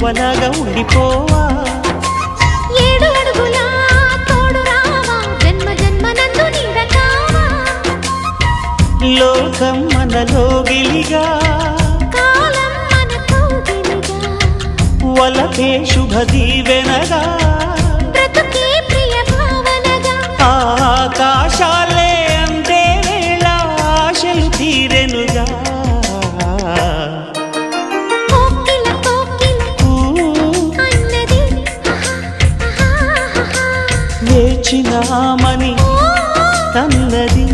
గువ్వలాగా ఉండిపోవా. 7 అడుగుల తోడు రావా, జన్మ జన్మనందు నీడ కావా. లోకం మనలో గిలిగా, కాలం మనతో గిలిగా, వలపే శుభ దీవెనగా, బ్రతుకే ప్రియ భావనగా. ఆకాశాలే అందే వేళ ఆశలు తీరెనుగా. కోకిల కోకిల అన్నది వేచినామని తన్నది.